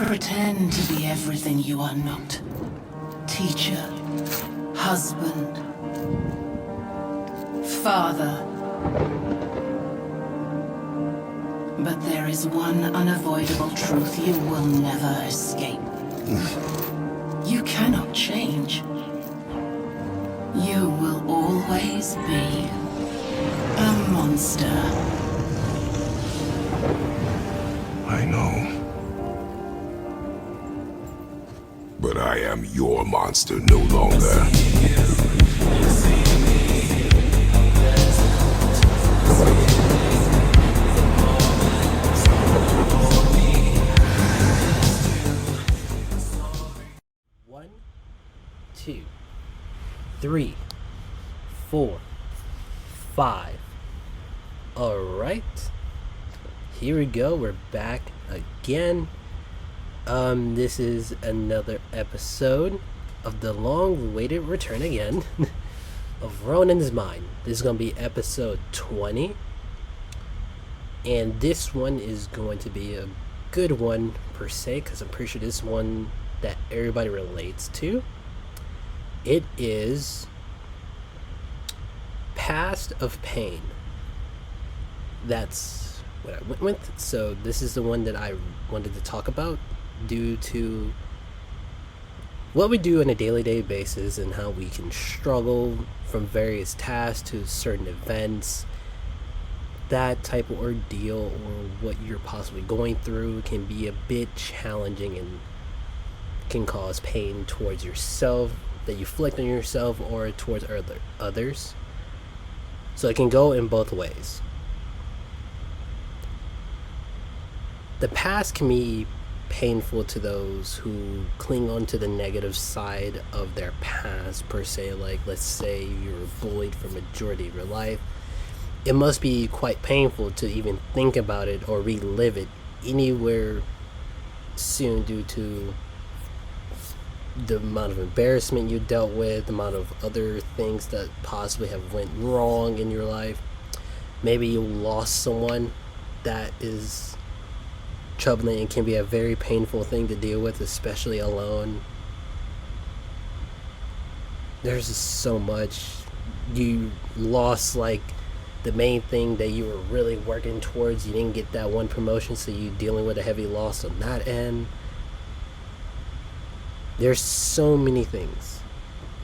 Pretend to be everything you are not. Teacher, husband, father. But there is one unavoidable truth you will never escape. You cannot change. You will always be a monster. I know. But I am your monster no longer. One, two, three, 4, 5. Alright. Here we go. We're back again. This is another episode of the long-awaited return again of Ronin's Mind. This is going to be episode 20. And this one is going to be a good one per se, because I'm pretty sure this one that everybody relates to. It is Past of Pain. That's what I went with. So this is the one that I wanted to talk about due to what we do on a daily basis and how we can struggle from various tasks to certain events. That type of ordeal or what you're possibly going through can be a bit challenging and can cause pain towards yourself that you inflict on yourself or towards others. So it can go in both ways. The past can be painful to those who cling on to the negative side of their past per se. Like, let's say you were bullied for majority of your life. It must be quite painful to even think about it or relive it anywhere soon due to the amount of embarrassment you dealt with, the amount of other things that possibly have went wrong in your life. Maybe you lost someone that is troubling and can be a very painful thing to deal with, especially alone. There's just so much. You lost like the main thing that you were really working towards. You didn't get that one promotion, so you're dealing with a heavy loss on that end. There's so many things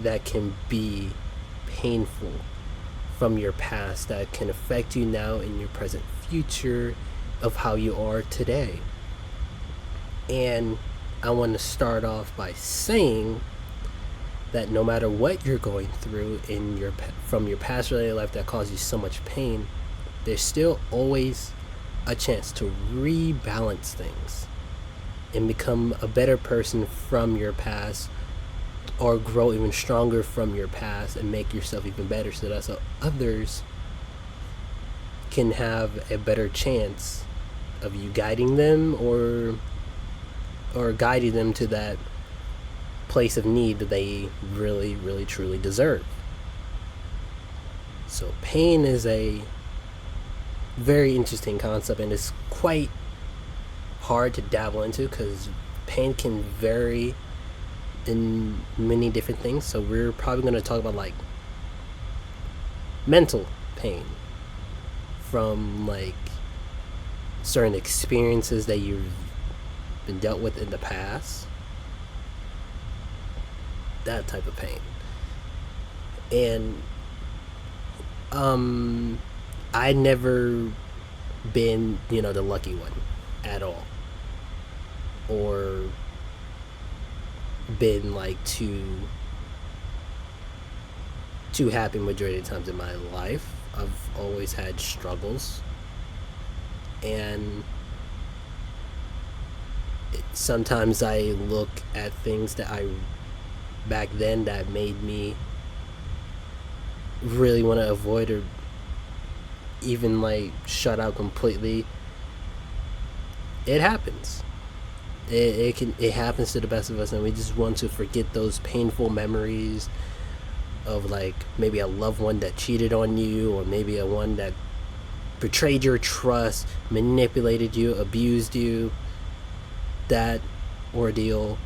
that can be painful from your past that can affect you now in your present future of how you are today. And I want to start off by saying that no matter what you're going through in your from your past related life that caused you so much pain, there's still always a chance to rebalance things and become a better person from your past, or grow even stronger from your past and make yourself even better, so that so others can have a better chance of you guiding them or guiding them to that place of need that they really, really, truly deserve. So pain is a very interesting concept, and it's quite hard to dabble into because pain can vary in many different things. So we're probably going to talk about like mental pain from like certain experiences that you've been dealt with in the past, that type of pain. And I never been, the lucky one at all, or been like too happy majority of the times in my life. I've always had struggles, and sometimes I look at things that I back then that made me really want to avoid or even like shut out completely. It happens. It happens to the best of us, and we just want to forget those painful memories of like maybe a loved one that cheated on you, or maybe a one that betrayed your trust, manipulated you, abused you. That ordeal,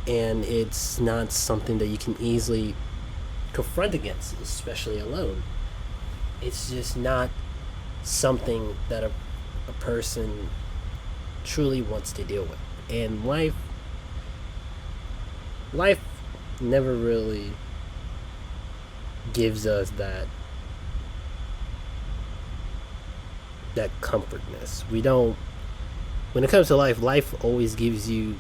and it's not something that you can easily confront against, especially alone. It's just not something that a person truly wants to deal with. And life never really gives us that comfortness. We don't, when it comes to life always gives you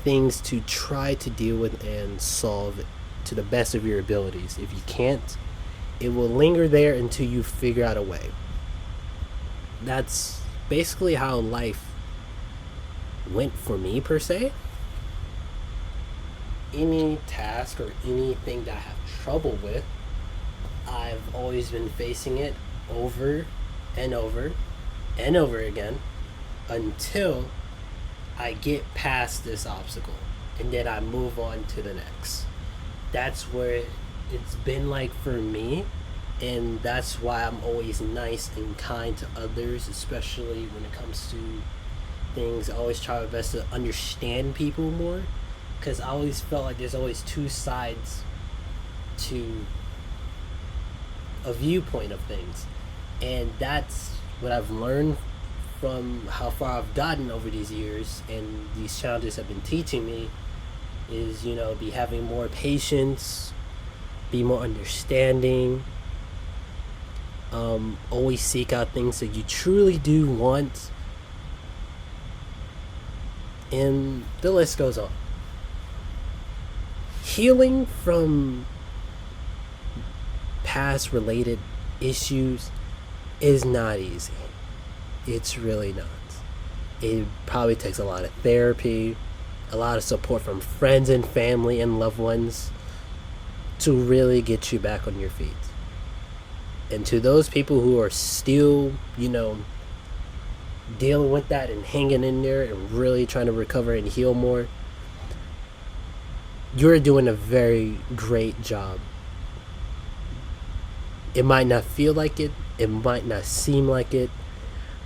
things to try to deal with and solve to the best of your abilities. If you can't, it will linger there until you figure out a way. That's basically how life went for me, per se. Any task or anything that I have trouble with, I've always been facing it over and over and over again until I get past this obstacle, and then I move on to the next. That's where it's been like for me, and that's why I'm always nice and kind to others, especially when it comes to things. I always try my best to understand people more, because I always felt like there's always two sides to a viewpoint of things, and that's what I've learned from how far I've gotten over these years, and these challenges have been teaching me is, be having more patience, be more understanding, always seek out things that you truly do want, and the list goes on. Healing from past related issues is not easy. It's really not. It probably takes a lot of therapy, a lot of support from friends and family and loved ones to really get you back on your feet. And to those people who are still, dealing with that and hanging in there and really trying to recover and heal more, you're doing a very great job. It might not feel like it, it might not seem like it,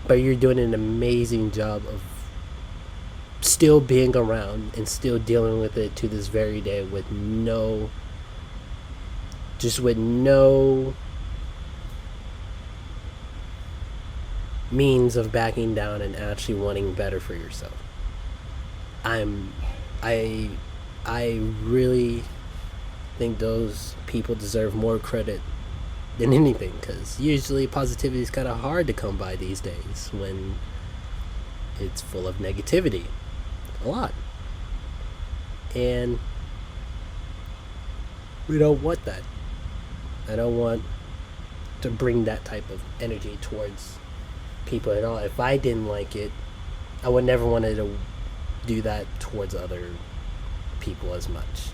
but you're doing an amazing job of still being around and still dealing with it to this very day with no means of backing down and actually wanting better for yourself. I really think those people deserve more credit than anything, because usually positivity is kind of hard to come by these days when it's full of negativity, a lot, and we don't want that. I don't want to bring that type of energy towards people at all. If I didn't like it, I would never want to do that towards other people as much.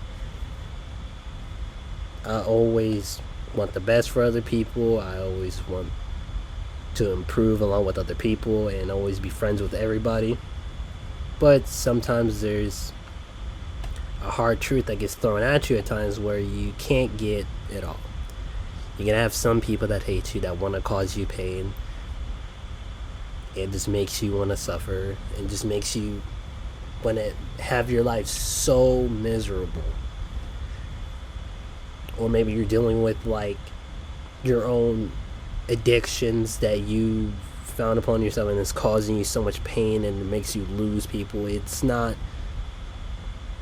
I always want the best for other people. I always want to improve along with other people and always be friends with everybody. But sometimes there's a hard truth that gets thrown at you at times where you can't get it all. You're gonna have some people that hate you, that want to cause you pain. It just makes you want to suffer, and just makes you want to have your life so miserable. Or maybe you're dealing with like your own addictions that you found upon yourself, and it's causing you so much pain and it makes you lose people. It's not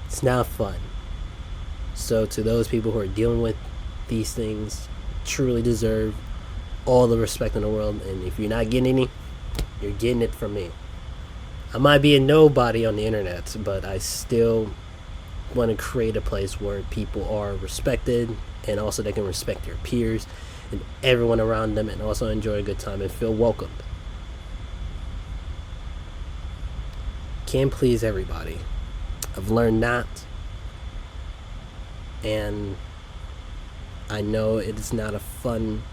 fun. So to those people who are dealing with these things, truly deserve all the respect in the world. And if you're not getting any, you're getting it from me. I might be a nobody on the internet, but I still want to create a place where people are respected, and also they can respect their peers and everyone around them, and also enjoy a good time and feel welcomed. Can't please everybody. I've learned that, and I know it is not a fun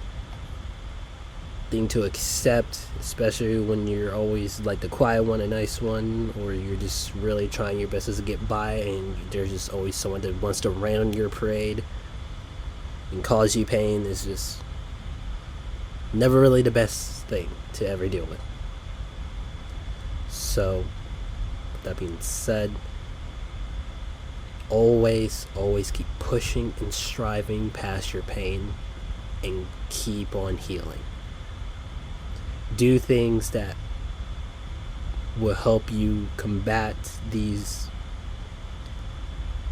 thing to accept, especially when you're always like the quiet one, a nice one, or you're just really trying your best to get by, and there's just always someone that wants to rain on your parade and cause you pain. It's just never really the best thing to ever deal with. So that being said, always keep pushing and striving past your pain and keep on healing. Do things that will help you combat these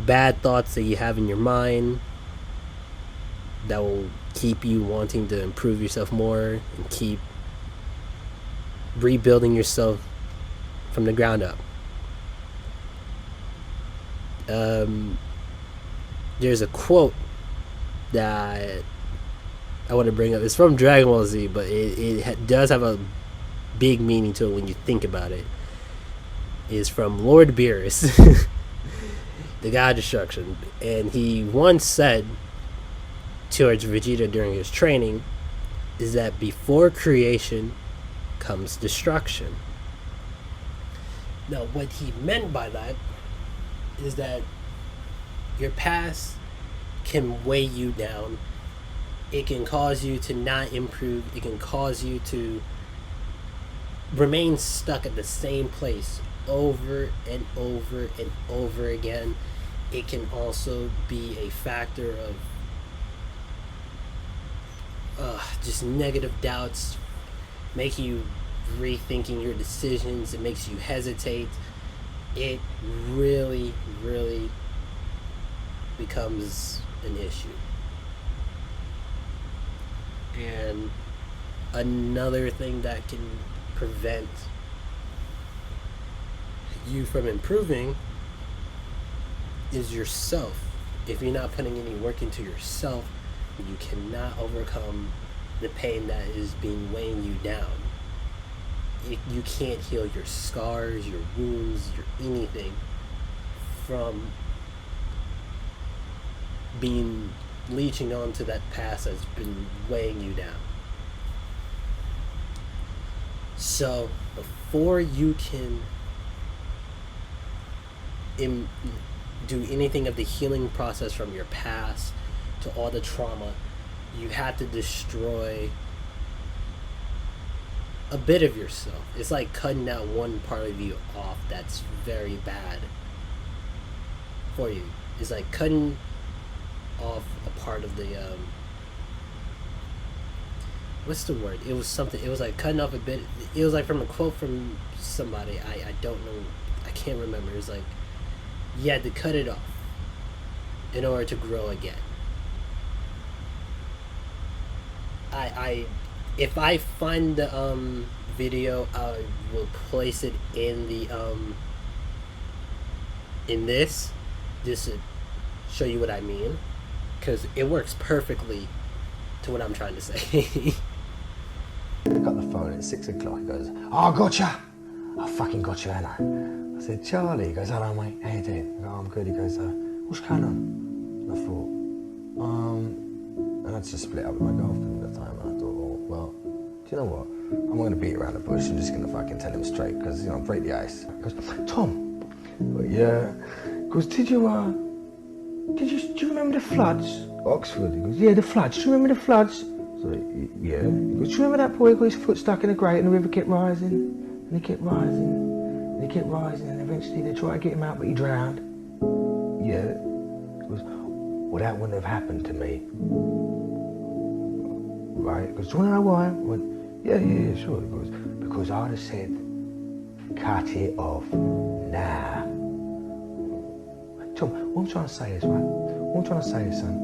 bad thoughts that you have in your mind, that will keep you wanting to improve yourself more and keep rebuilding yourself from the ground up. There's a quote that I want to bring up. It's from Dragon Ball Z, but it does have a big meaning to it when you think about it. It's from Lord Beerus, the God of Destruction, and he once said towards Vegeta during his training is that before creation comes destruction. Now, what he meant by that is that your past can weigh you down. It can cause you to not improve. It can cause you to remain stuck at the same place over and over and over again. It can also be a factor of just negative doubts, make you rethinking your decisions. It makes you hesitate. It really becomes an issue. And another thing that can prevent you from improving is yourself. If you're not putting any work into yourself, you cannot overcome the pain that is being weighing you down. You can't heal your scars, your wounds, your anything from leeching onto that past that's been weighing you down. So before you can do anything of the healing process from your past to all the trauma, you have to destroy a bit of yourself. It's like cutting out one part of you off that's very bad for you. It's like cutting off a part of the what's the word? It was like cutting off a bit. It was like from a quote from somebody. I don't know. I can't remember. It's like you had to cut it off in order to grow again. If I find the video, I will place it in the in this just to show you what I mean, because it works perfectly to what I'm trying to say. I got the phone at 6 o'clock. He goes, "Oh, gotcha! I fucking gotcha, ain't I?" I said, "Charlie." He goes, "Hello, mate. How you doing?" I go, "I'm good." He goes, "What's going on?" And I thought, and I'd just split up with my girlfriend at the time, and I thought, "Oh, well, do you know what? I'm not going to beat around the bush. I'm just going to fucking tell him straight, because, break the ice." He goes, "Tom." But yeah. He goes, "Do you remember the floods? Oxford?" He goes, "Yeah, the floods. Do you remember the floods?" So, yeah. He goes, "Do you remember that boy who got his foot stuck in a grate and the river kept rising? And he kept rising, and he kept rising, and eventually they tried to get him out, but he drowned?" Yeah. He goes, "Well, that wouldn't have happened to me." Right? He goes, "Do you want to know why?" I went, yeah, sure. He goes, "Because I'd have said, cut it off now." Tom, what I'm trying to say is, right? What I'm trying to say is, son,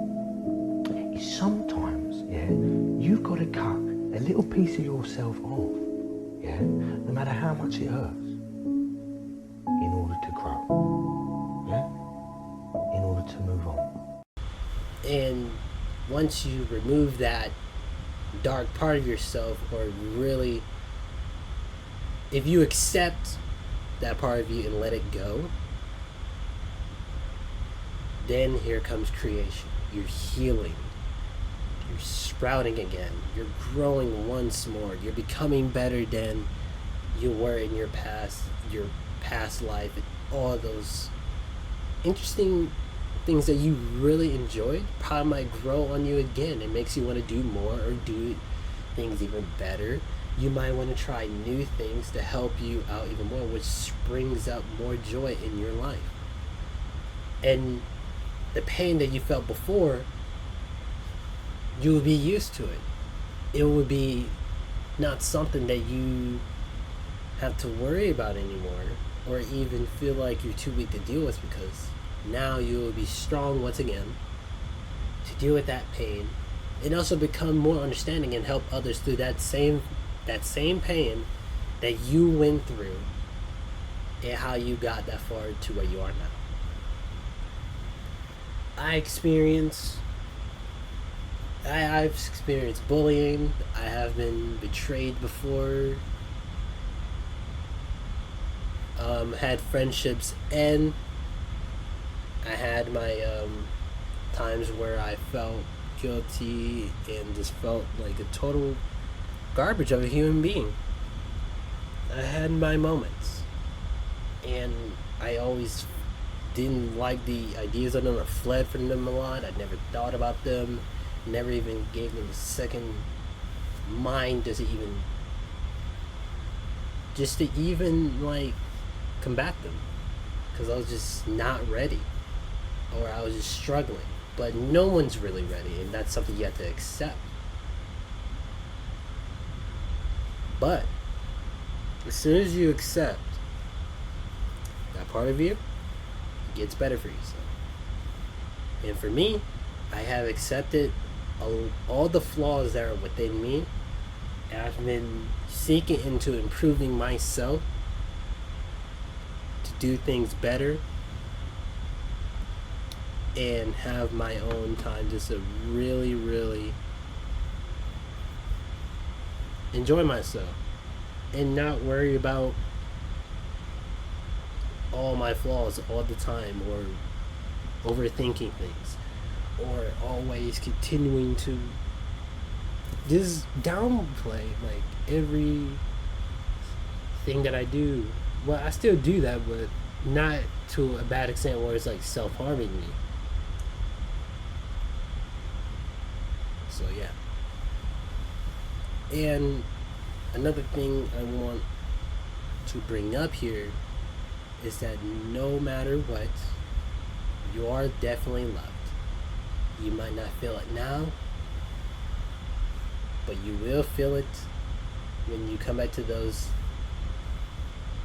is sometimes, yeah, you've got to cut a little piece of yourself off, yeah, no matter how much it hurts, in order to grow, yeah, in order to move on. And once you remove that dark part of yourself, or really, if you accept that part of you and let it go, then here comes creation. You're healing. You're sprouting again. You're growing once more. You're becoming better than you were in your past life, and all those interesting things that you really enjoyed probably might grow on you again. It makes you want to do more or do things even better. you might want to try new things to help you out even more, which brings up more joy in your life. And the pain that you felt before, you would be used to it. It would be not something that you have to worry about anymore, or even feel like you're too weak to deal with, because now you will be strong once again to deal with that pain, and also become more understanding and help others through that same pain that you went through, and how you got that far to where you are now. I've experienced bullying. I have been betrayed before. Had friendships end. I had my times where I felt guilty and just felt like a total garbage of a human being. I had my moments, and I always didn't like the ideas of them, or fled from them a lot. I never thought about them, never even gave them a second mind to even like combat them, because I was just not ready, or I was just struggling. But no one's really ready, and that's something you have to accept. But as soon as you accept that part of you, it gets better for yourself. And for me, I have accepted all the flaws that are within me, and I've been seeking into improving myself to do things better and have my own time just to really, really enjoy myself and not worry about all my flaws all the time, or overthinking things, or always continuing to just downplay like every thing that I do. Well, I still do that, but not to a bad extent where it's like self-harming me. So yeah. And another thing I want to bring up here is that no matter what, you are definitely loved. You might not feel it now, but you will feel it when you come back to those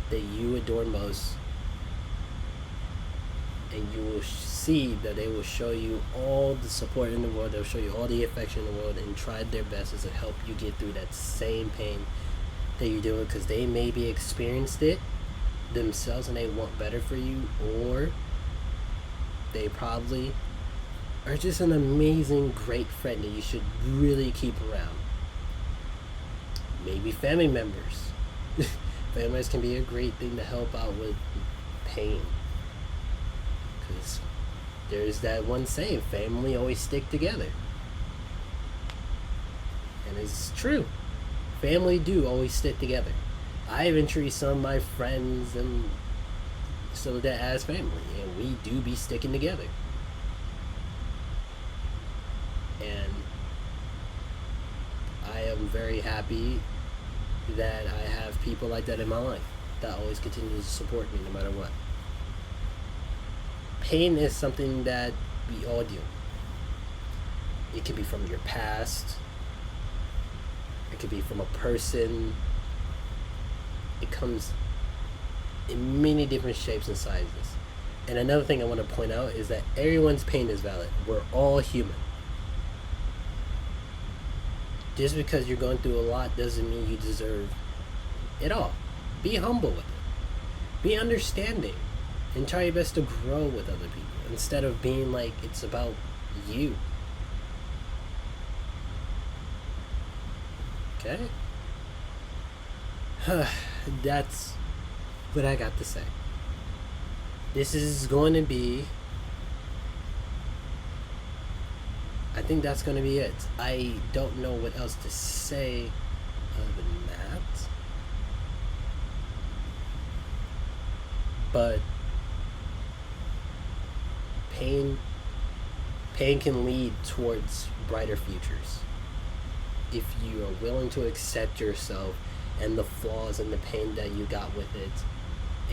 that you adore most, and you will see that they will show you all the support in the world. They'll show you all the affection in the world, and try their best to help you get through that same pain that you're doing, because they maybe experienced it themselves and they want better for you, or they probably are just an amazing, great friend that you should really keep around. Maybe family members. Family members can be a great thing to help out with pain, because there's that one saying, family always stick together. And it's true. Family do always stick together. I even treat some of my friends and so that as family, and we do be sticking together. And I am very happy that I have people like that in my life that always continue to support me no matter what. Pain is something that we all deal with. It can be from your past. It could be from a person. It comes in many different shapes and sizes. And another thing I want to point out is that everyone's pain is valid. We're all human. Just because you're going through a lot doesn't mean you deserve it all. Be humble with it. Be understanding. And try your best to grow with other people, instead of being like it's about you. Okay? That's what I got to say. This is going to be, I think that's going to be it. I don't know what else to say other than that. But pain can lead towards brighter futures if you are willing to accept yourself and the flaws and the pain that you got with it,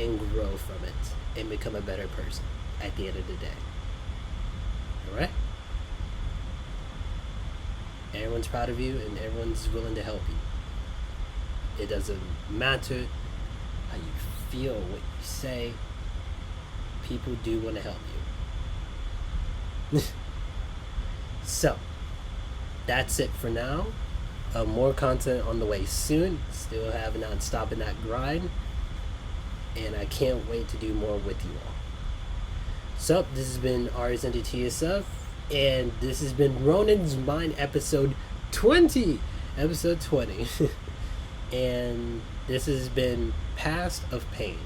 and grow from it and become a better person at the end of the day. Alright? Everyone's proud of you and everyone's willing to help you. It doesn't matter how you feel, what you say. People do want to help you. So, that's it for now. More content on the way soon. Still not stopping that grind. And I can't wait to do more with you all. So, this has been ArizenjiTSF. And this has been Ronin's Mind episode 20. Episode 20. And this has been Past of Pain.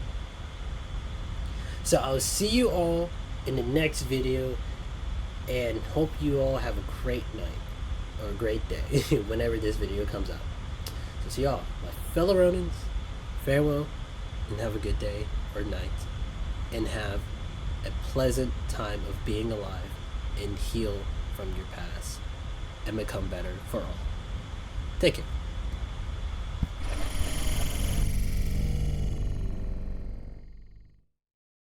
So I'll see you all in the next video. And hope you all have a great night. Or a great day. Whenever this video comes out. So see y'all, my fellow Ronins. Farewell. And have a good day or night. And have a pleasant time of being alive. And heal from your past and become better for all. Take care.